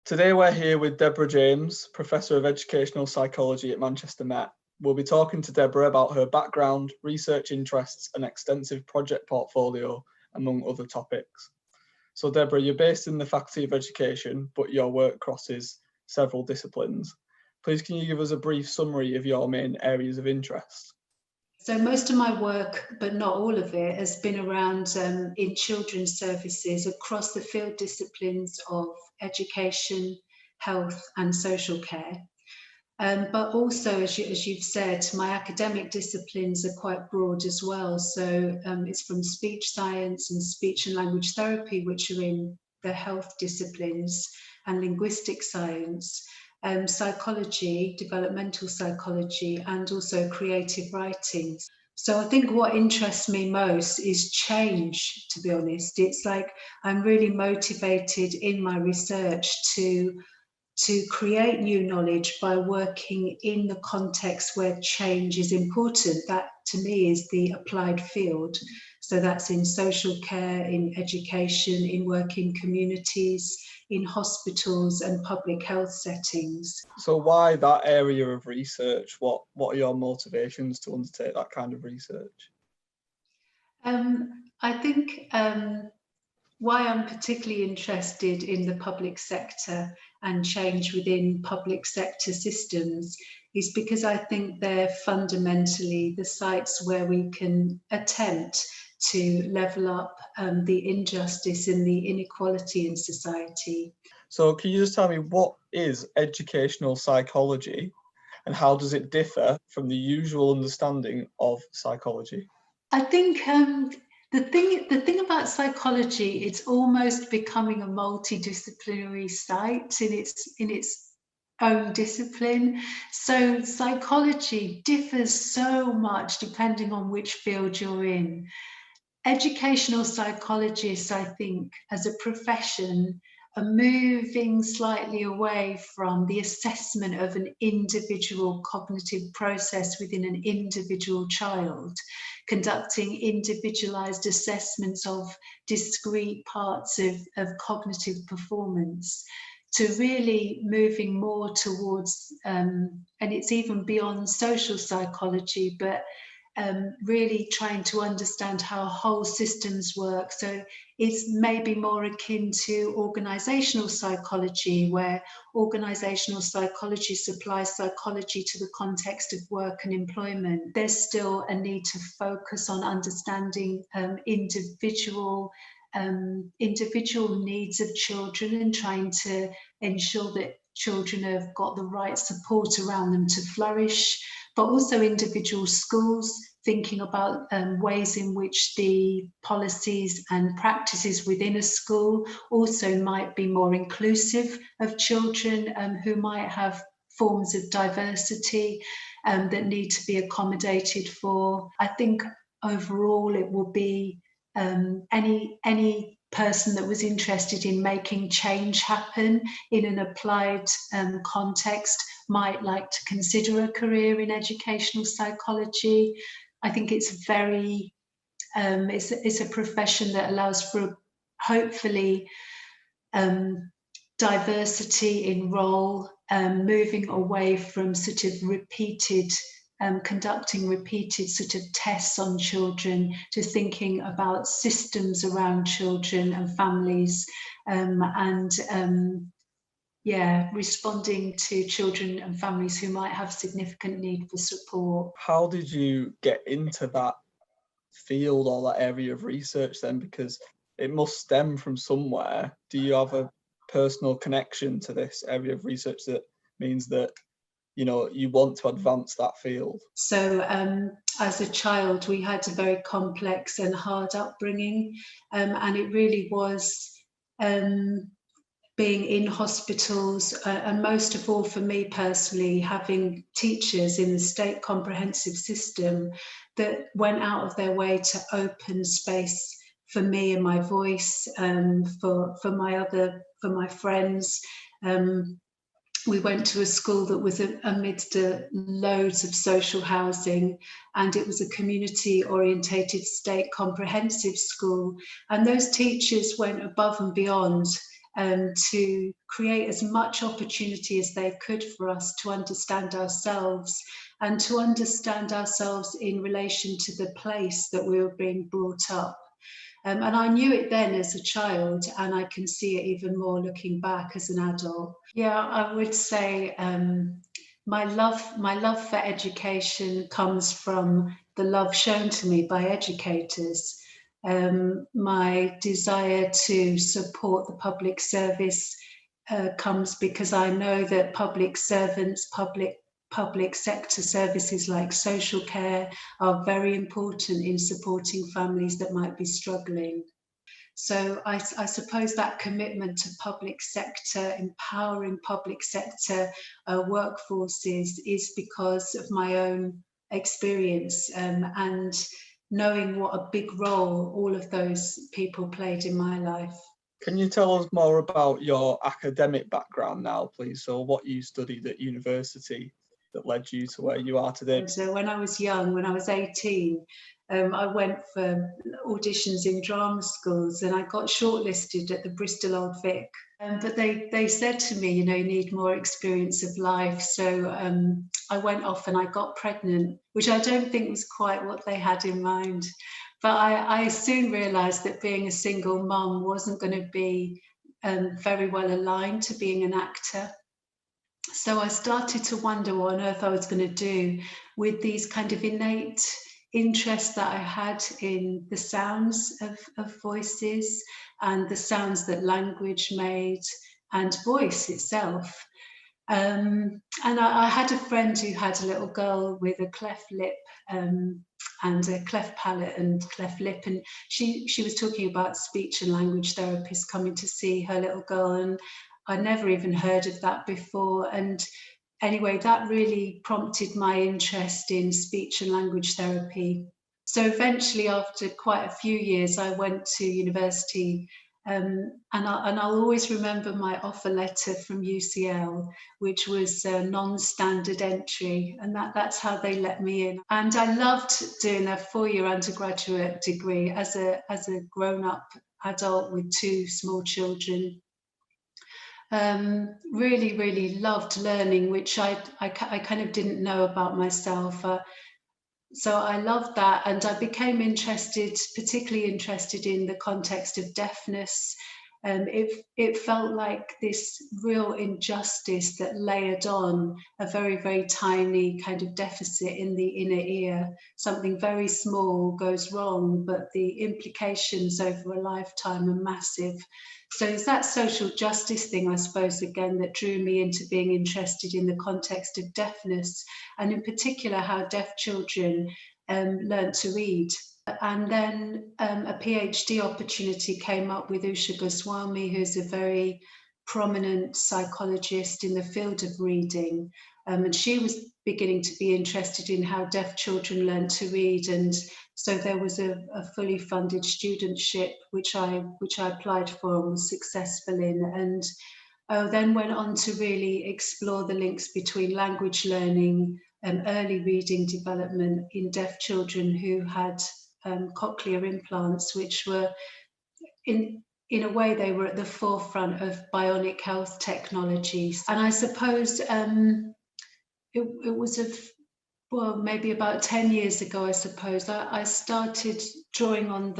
Today we're here with Deborah James, Professor of Educational Psychology at Manchester Met. We'll be talking to Deborah about her background, research interests and extensive project portfolio, among other topics. So Deborah, you're based in the Faculty of Education, but your work crosses several disciplines. Please can you give us a brief summary of your main areas of interest? So most of my work, but not all of it, has been around in children's services across the field disciplines of education, health and social care. But also, as you've said, my academic disciplines are quite broad as well. So it's from speech science and speech and language therapy, which are in the health disciplines, and linguistic science, psychology, developmental psychology, and also creative writing. So I think what interests me most is change, to be honest. It's like I'm really motivated in my research to create new knowledge by working in the context where change is important. That to me is the applied field. So that's in social care, in education, in working communities, in hospitals and public health settings. So why that area of research? What are your motivations to undertake that kind of research? I think why I'm particularly interested in the public sector and change within public sector systems is because I think they're fundamentally the sites where we can attempt to level up the injustice and the inequality in society. So can you just tell me, what is educational psychology and how does it differ from the usual understanding of psychology? I think the thing about psychology, it's almost becoming a multi-disciplinary site in its own discipline. So psychology differs so much depending on which field you're in. Educational psychologists, I think, as a profession, are moving slightly away from the assessment of an individual cognitive process within an individual child, conducting individualized assessments of discrete parts of cognitive performance, to really moving more towards, and it's even beyond social psychology, but really trying to understand how whole systems work. So it's maybe more akin to organizational psychology, where organizational psychology supplies psychology to the context of work and employment. There's still a need to focus on understanding individual needs of children and trying to ensure that children have got the right support around them to flourish, but also individual schools, thinking about ways in which the policies and practices within a school also might be more inclusive of children who might have forms of diversity that need to be accommodated for. I think overall it will be any person that was interested in making change happen in an applied context might like to consider a career in educational psychology. I think it's very, it's a profession that allows for hopefully diversity in role, moving away from sort of conducting repeated sort of tests on children to thinking about systems around children and families, responding to children and families who might have significant need for support. How did you get into that field or that area of research then? Because it must stem from somewhere. Do you have a personal connection to this area of research that means that you want to advance that field? So as a child, we had a very complex and hard upbringing, and it really was being in hospitals, and most of all for me personally, having teachers in the state comprehensive system that went out of their way to open space for me and my voice, for my friends. We went to a school that was amidst loads of social housing, and it was a community orientated state comprehensive school, and those teachers went above and beyond to create as much opportunity as they could for us to understand ourselves, and to understand ourselves in relation to the place that we were being brought up. And I knew it then as a child, and I can see it even more looking back as an adult. Yeah, I would say my love for education comes from the love shown to me by educators. My desire to support the public service comes because I know that public servants, public sector services like social care are very important in supporting families that might be struggling. So I suppose that commitment to public sector, empowering public sector workforces is because of my own experience and knowing what a big role all of those people played in my life. Can you tell us more about your academic background now, please? So what you studied at university that led you to where you are today? So when I was young, when I was 18, I went for auditions in drama schools and I got shortlisted at the Bristol Old Vic. But they said to me, you know, you need more experience of life. So I went off and I got pregnant, which I don't think was quite what they had in mind. But I soon realised that being a single mum wasn't going to be very well aligned to being an actor. So I started to wonder what on earth I was going to do with these kind of innate interests that I had in the sounds of voices and the sounds that language made and voice itself. And I had a friend who had a little girl with a cleft lip and a cleft palate and cleft lip, and she was talking about speech and language therapists coming to see her little girl, and I'd never even heard of that before. And anyway, that really prompted my interest in speech and language therapy. So eventually, after quite a few years, I went to university, and I'll always remember my offer letter from UCL, which was a non-standard entry, and that's how they let me in. And I loved doing a 4-year undergraduate degree as a grown-up adult with 2 small children. Really loved learning, which I kind of didn't know about myself. So I loved that, and I became particularly interested in the context of deafness. It felt like this real injustice that layered on a very, very tiny kind of deficit in the inner ear. Something very small goes wrong, but the implications over a lifetime are massive. So it's that social justice thing, I suppose, again, that drew me into being interested in the context of deafness, and in particular how deaf children learn to read. And then a PhD opportunity came up with Usha Goswami, who's a very prominent psychologist in the field of reading. And she was beginning to be interested in how deaf children learn to read. And so there was a fully funded studentship, which I applied for and was successful in. And then went on to really explore the links between language learning and early reading development in deaf children who had cochlear implants, which were in a way they were at the forefront of bionic health technologies. And I suppose it was maybe about 10 years ago, I suppose, I started drawing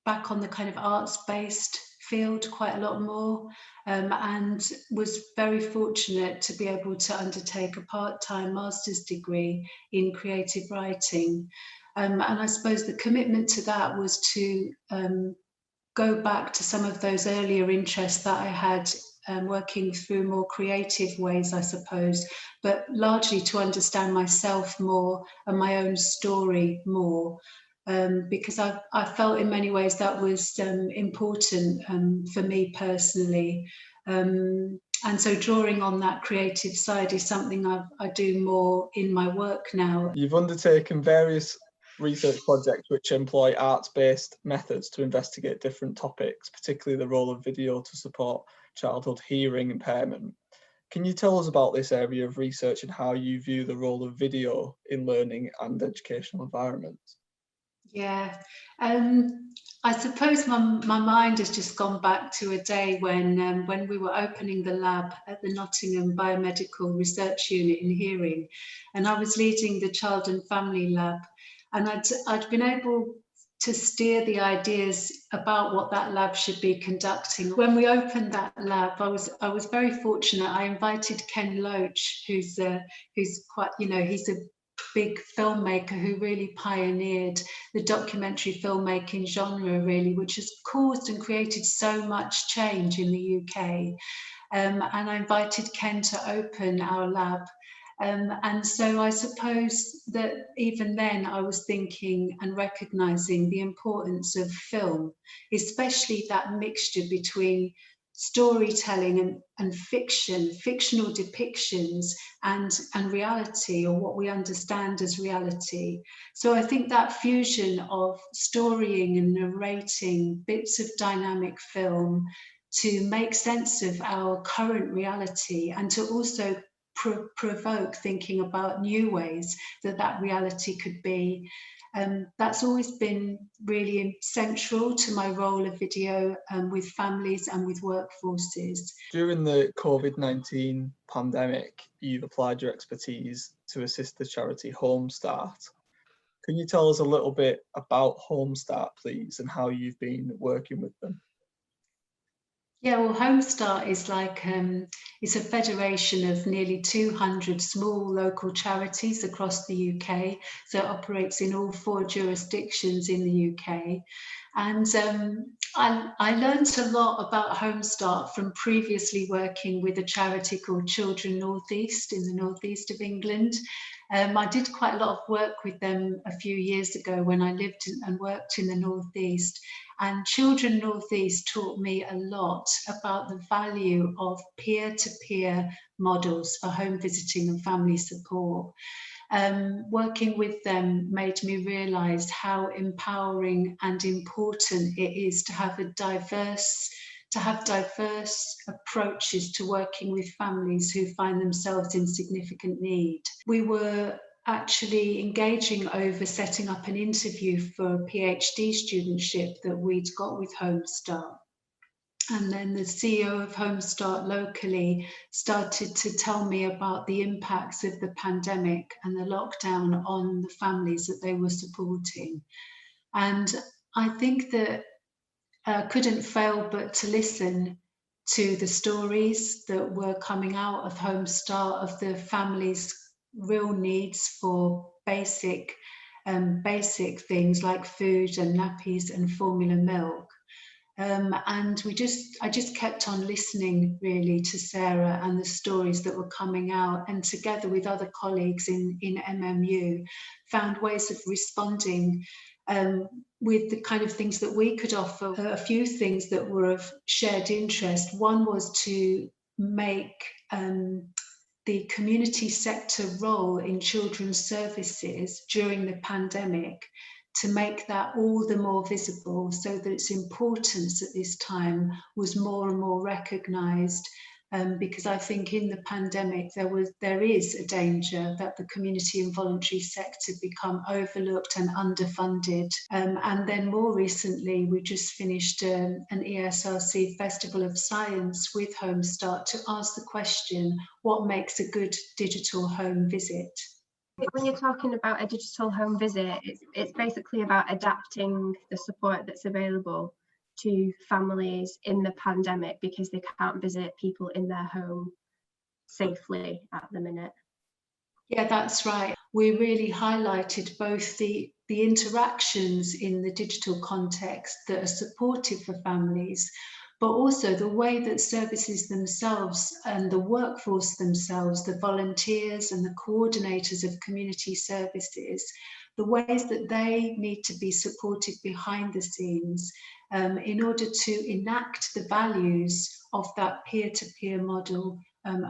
back on the kind of arts-based field quite a lot more, and was very fortunate to be able to undertake a part-time master's degree in creative writing. And I suppose the commitment to that was to go back to some of those earlier interests that I had, working through more creative ways, I suppose, but largely to understand myself more and my own story more, because I felt in many ways that was important for me personally. And so drawing on that creative side is something I do more in my work now. You've undertaken various research projects which employ arts-based methods to investigate different topics, particularly the role of video to support childhood hearing impairment. Can you tell us about this area of research and how you view the role of video in learning and educational environments? Yeah, I suppose my mind has just gone back to a day when we were opening the lab at the Nottingham Biomedical Research Unit in Hearing, and I was leading the Child and Family Lab, and I'd been able to steer the ideas about what that lab should be conducting. When we opened that lab, I was very fortunate. I invited Ken Loach, who's quite, he's a big filmmaker who really pioneered the documentary filmmaking genre, really, which has caused and created so much change in the UK. And I invited Ken to open our lab. And so I suppose that even then I was thinking and recognising the importance of film, especially that mixture between storytelling and fiction, fictional depictions, and reality, or what we understand as reality. So I think that fusion of storying and narrating bits of dynamic film to make sense of our current reality, and to also provoke thinking about new ways that reality could be. That's always been really central to my role of video with families and with workforces. During the COVID-19 pandemic, you've applied your expertise to assist the charity Home Start. Can you tell us a little bit about Home Start, please, and how you've been working with them? Yeah, well, Home Start is it's a federation of nearly 200 small local charities across the UK. So it operates in all 4 jurisdictions in the UK. And I learned a lot about Home Start from previously working with a charity called Children North East in the northeast of England. I did quite a lot of work with them a few years ago when I lived and worked in the northeast. And Children North East taught me a lot about the value of peer-to-peer models for home visiting and family support. Working with them made me realise how empowering and important it is to have diverse approaches to working with families who find themselves in significant need. We were actually engaging over setting up an interview for a PhD studentship that we'd got with Home Start. And then the CEO of Home Start locally started to tell me about the impacts of the pandemic and the lockdown on the families that they were supporting. And I think that I couldn't fail but to listen to the stories that were coming out of Home Start, of the families' real needs for basic things like food and nappies and formula milk. And I just kept on listening really to Sarah and the stories that were coming out, and together with other colleagues in MMU, found ways of responding with the kind of things that we could offer. A few things that were of shared interest. One was to make the community sector role in children's services during the pandemic, to make that all the more visible, so that its importance at this time was more and more recognised. Because I think in the pandemic there is a danger that the community and voluntary sector become overlooked and underfunded. And then more recently, we just finished an ESRC Festival of Science with Home Start to ask the question, what makes a good digital home visit? When you're talking about a digital home visit, it's basically about adapting the support that's available to families in the pandemic, because they can't visit people in their home safely at the minute. Yeah, that's right. We really highlighted both the interactions in the digital context that are supportive for families, but also the way that services themselves and the workforce themselves, the volunteers and the coordinators of community services, the ways that they need to be supported behind the scenes in order to enact the values of that peer-to-peer model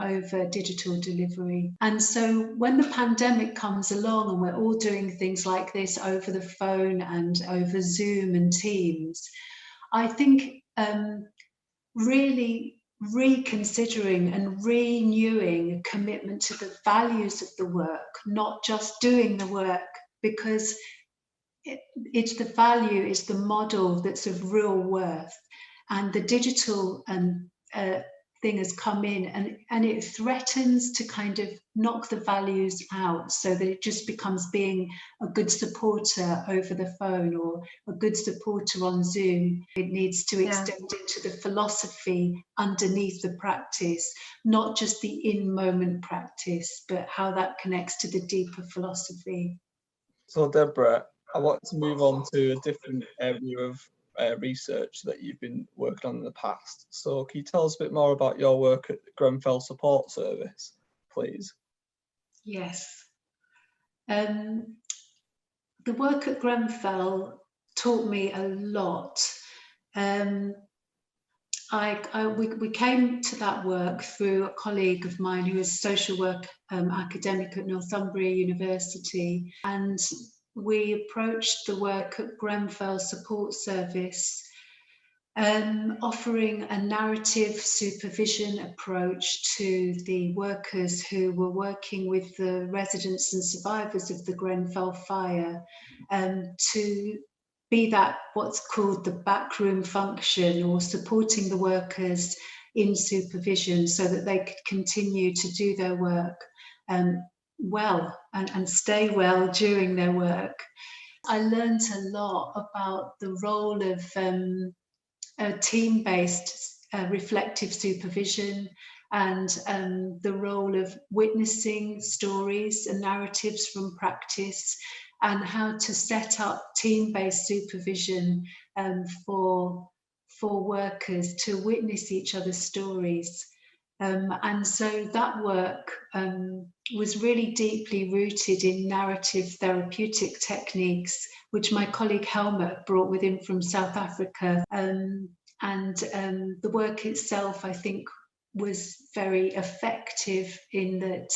over digital delivery. And so when the pandemic comes along and we're all doing things like this over the phone and over Zoom and Teams, I think really reconsidering and renewing commitment to the values of the work, not just doing the work, because it's the value, it's the model that's of real worth. And the digital thing has come in, and it threatens to kind of knock the values out, so that it just becomes being a good supporter over the phone or a good supporter on Zoom. It needs to extend into the philosophy underneath the practice, not just the in-moment practice, but how that connects to the deeper philosophy. So Deborah, I want to move on to a different area of research that you've been working on in the past. So can you tell us a bit more about your work at the Grenfell Support Service, please? Yes. The work at Grenfell taught me a lot. We came to that work through a colleague of mine who is a social work academic at Northumbria University, and we approached the work at Grenfell Support Service, offering a narrative supervision approach to the workers who were working with the residents and survivors of the Grenfell fire, to be that what's called the backroom function, or supporting the workers in supervision so that they could continue to do their work well and stay well during their work. I learned a lot about the role of team-based reflective supervision, and the role of witnessing stories and narratives from practice, and how to set up team-based supervision for workers to witness each other's stories. And so that work was really deeply rooted in narrative therapeutic techniques, which my colleague Helmut brought with him from South Africa. And the work itself, I think, was very effective in that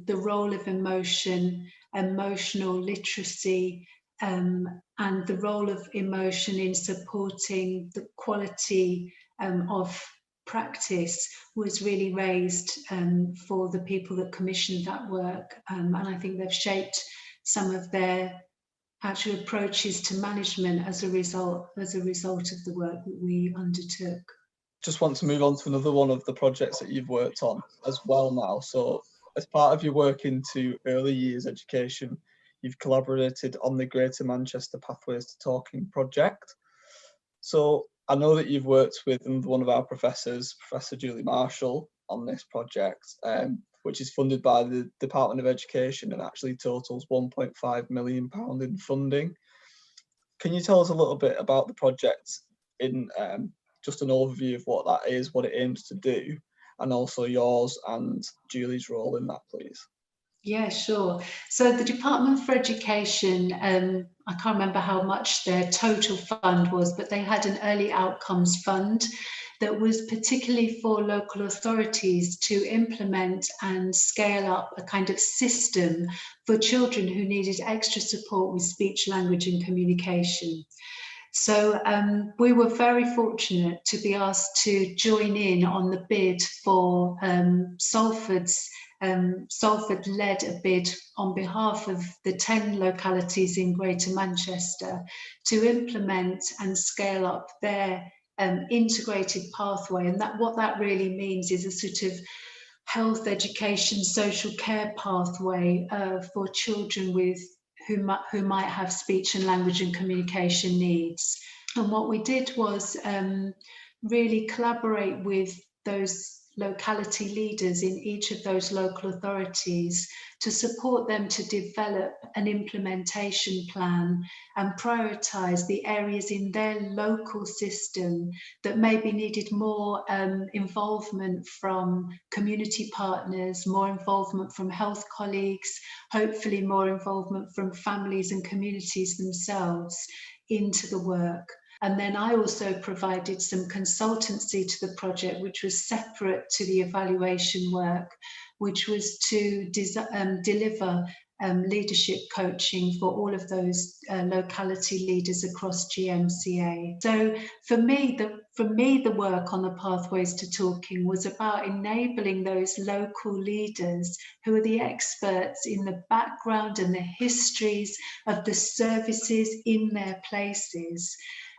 the role of emotion, emotional literacy, and the role of emotion in supporting the quality of practice was really raised for the people that commissioned that work, and I think they've shaped some of their actual approaches to management as a result of the work that we undertook. Just want to move on to another one of the projects that you've worked on as well now. So as part of your work into early years education, you've collaborated on the Greater Manchester Pathways to Talking project. So I know that you've worked with one of our professors, Professor Julie Marshall, on this project, which is funded by the Department of Education and actually totals £1.5 million in funding. Can you tell us a little bit about the project in just an overview of what that is, what it aims to do, and also yours and Julie's role in that, please? Yeah, sure. So the Department for Education, I can't remember how much their total fund was, but they had an early outcomes fund that was particularly for local authorities to implement and scale up a kind of system for children who needed extra support with speech, language and communication. So we were very fortunate to be asked to join in on the bid for Salford led a bid on behalf of the 10 localities in Greater Manchester to implement and scale up their integrated pathway. And what that really means is a sort of health, education, social care pathway for children who might have speech and language and communication needs. And what we did was really collaborate with those locality leaders in each of those local authorities to support them to develop an implementation plan and prioritise the areas in their local system that maybe needed more involvement from community partners, more involvement from health colleagues, hopefully more involvement from families and communities themselves into the work. And then I also provided some consultancy to the project, which was separate to the evaluation work, which was to deliver leadership coaching for all of those locality leaders across GMCA. So for me, for me, the work on the Pathways to Talking was about enabling those local leaders who are the experts in the background and the histories of the services in their places,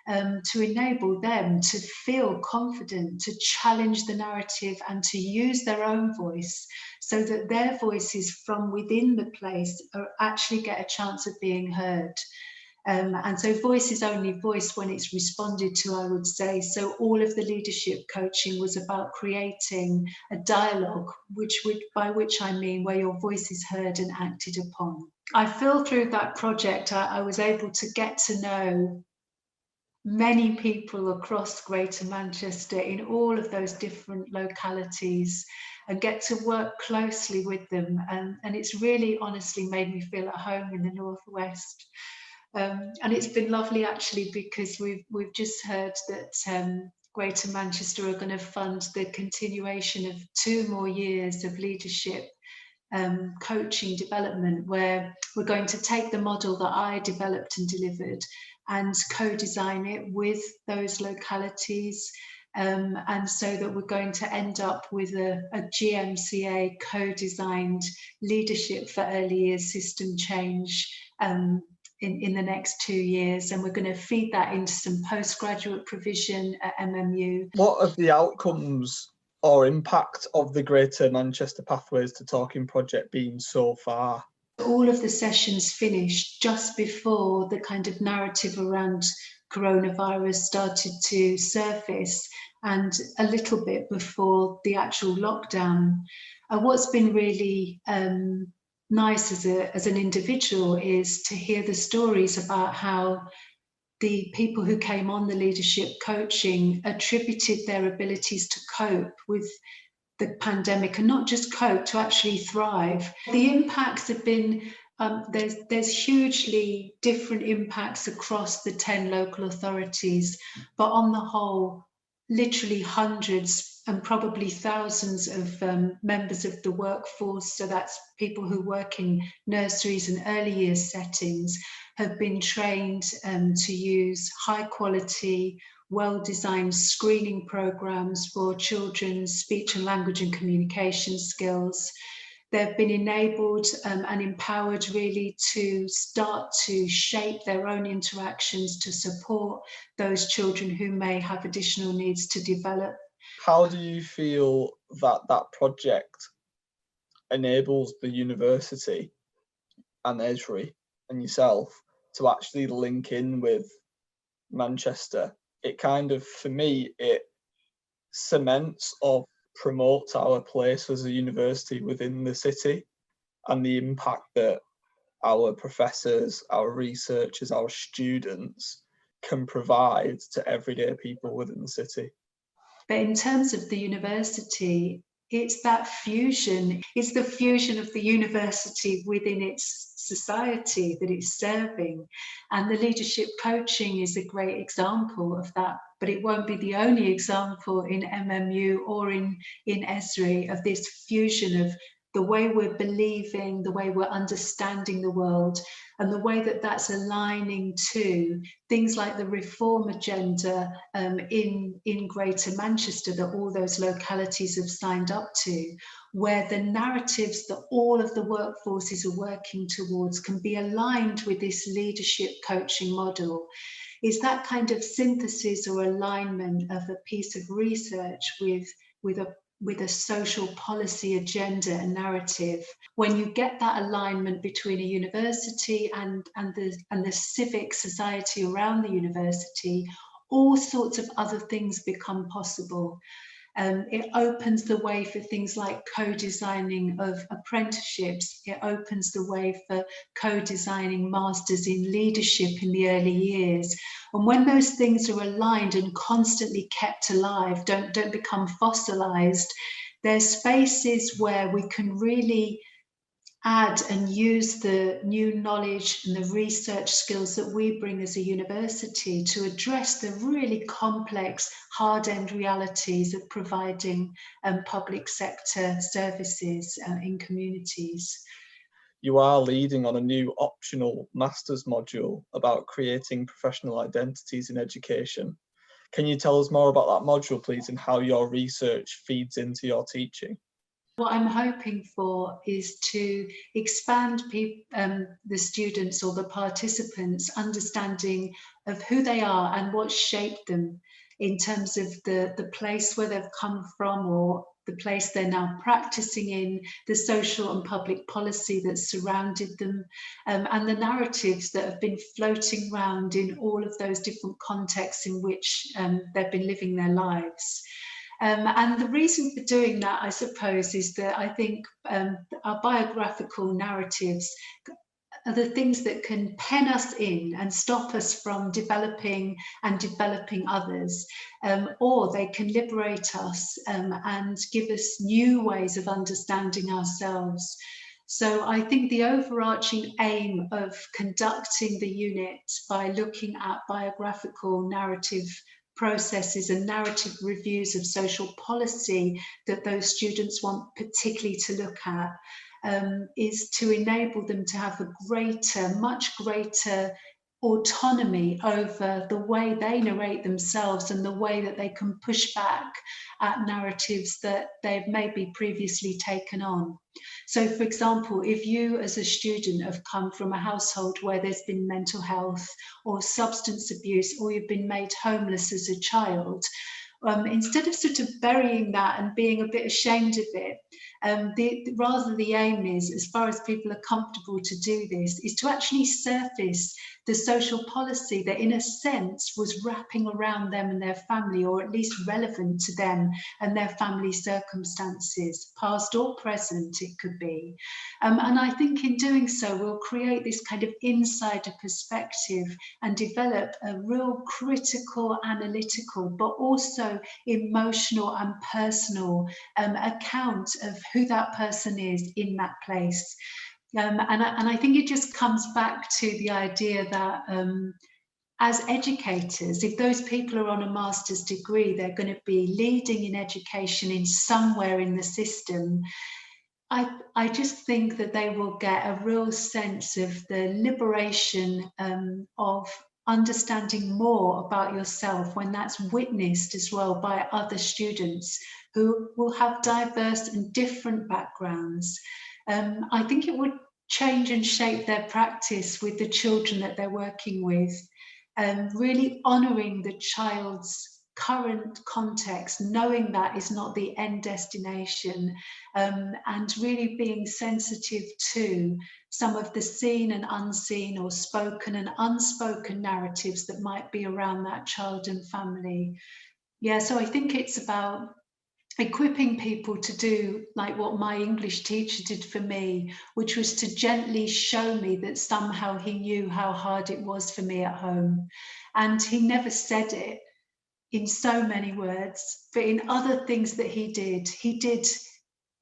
to enable them to feel confident, to challenge the narrative and to use their own voice, so that their voices from within the place actually get a chance of being heard. And so voice is only voice when it's responded to, I would say. So all of the leadership coaching was about creating a dialogue, by which I mean where your voice is heard and acted upon. I feel through that project, I was able to get to know many people across Greater Manchester in all of those different localities and get to work closely with them. And it's really honestly made me feel at home in the Northwest. And it's been lovely actually, because we've just heard that Greater Manchester are going to fund the continuation of 2 more years of leadership coaching development, where we're going to take the model that I developed and delivered and co-design it with those localities. And so that we're going to end up with a GMCA co-designed leadership for early years system change in the next 2 years, and we're going to feed that into some postgraduate provision at MMU. What are the outcomes or impact of the Greater Manchester Pathways to Talking project been so far? All of the sessions finished just before the kind of narrative around coronavirus started to surface, and a little bit before the actual lockdown. What's been really nice as an individual is to hear the stories about how the people who came on the leadership coaching attributed their abilities to cope with the pandemic, and not just cope, to actually thrive. The impacts have been, there's hugely different impacts across the 10 local authorities, but on the whole, literally hundreds and probably thousands of members of the workforce, so that's people who work in nurseries and early years settings, have been trained to use high quality, well-designed screening programs for children's speech and language and communication skills. They've been enabled and empowered really to start to shape their own interactions to support those children who may have additional needs to develop. How do you feel that project enables the university and ESRI and yourself to actually link in with Manchester? It kind of, for me, it cements or promotes our place as a university within the city and the impact that our professors, our researchers, our students can provide to everyday people within the city. But in terms of the university, it's that fusion. It's the fusion of the university within its society that it's serving. And the leadership coaching is a great example of that, but it won't be the only example in MMU or in ESRI of this fusion of the way we're believing, the way we're understanding the world, and the way that that's aligning to things like the reform agenda in Greater Manchester that all those localities have signed up to, where the narratives that all of the workforces are working towards can be aligned with this leadership coaching model. Is that kind of synthesis or alignment of a piece of research with a social policy agenda and narrative. When you get that alignment between a university and the civic society around the university, all sorts of other things become possible. It opens the way for things like co-designing of apprenticeships. It opens the way for co-designing masters in leadership in the early years. And when those things are aligned and constantly kept alive, don't become fossilized, there's spaces where we can really add and use the new knowledge and the research skills that we bring as a university to address the really complex, hard-end realities of providing public sector services in communities. You are leading on a new optional master's module about creating professional identities in education. Can you tell us more about that module, please, and how your research feeds into your teaching? What I'm hoping for is to expand the students or the participants' understanding of who they are and what shaped them in terms of the place where they've come from, or the place they're now practicing in, the social and public policy that surrounded them, and the narratives that have been floating around in all of those different contexts in which they've been living their lives. And the reason for doing that, I suppose, is that I think our biographical narratives are the things that can pen us in and stop us from developing others, or they can liberate us and give us new ways of understanding ourselves. So I think the overarching aim of conducting the unit by looking at biographical narrative processes and narrative reviews of social policy that those students want particularly to look at is to enable them to have a much greater autonomy over the way they narrate themselves and the way that they can push back at narratives that they've maybe previously taken on. So, for example, if you as a student have come from a household where there's been mental health or substance abuse, or you've been made homeless as a child, instead of sort of burying that and being a bit ashamed of it, rather the aim is, as far as people are comfortable to do this, is to actually surface the social policy that in a sense was wrapping around them and their family, or at least relevant to them and their family circumstances, past or present it could be. And I think in doing so, we'll create this kind of insider perspective and develop a real critical, analytical, but also emotional and personal account of who that person is in that place. And I think it just comes back to the idea that as educators, if those people are on a master's degree, they're going to be leading in education in somewhere in the system. I just think that they will get a real sense of the liberation of understanding more about yourself when that's witnessed as well by other students who will have diverse and different backgrounds. I think it would change and shape their practice with the children that they're working with, really honouring the child's current context, knowing that is not the end destination, and really being sensitive to some of the seen and unseen, or spoken and unspoken narratives that might be around that child and family. Yeah, so I think it's about equipping people to do like what my English teacher did for me, which was to gently show me that somehow he knew how hard it was for me at home. And he never said it in so many words, but in other things that he did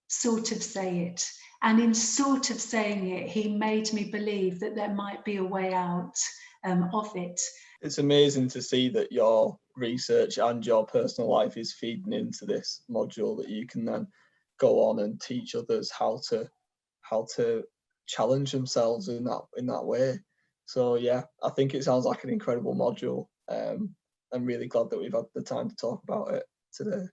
sort of say it. And in sort of saying it, he made me believe that there might be a way out of it. It's amazing to see that your research and your personal life is feeding into this module that you can then go on and teach others how to challenge themselves in that way. So yeah, I think it sounds like an incredible module. I'm really glad that we've had the time to talk about it today.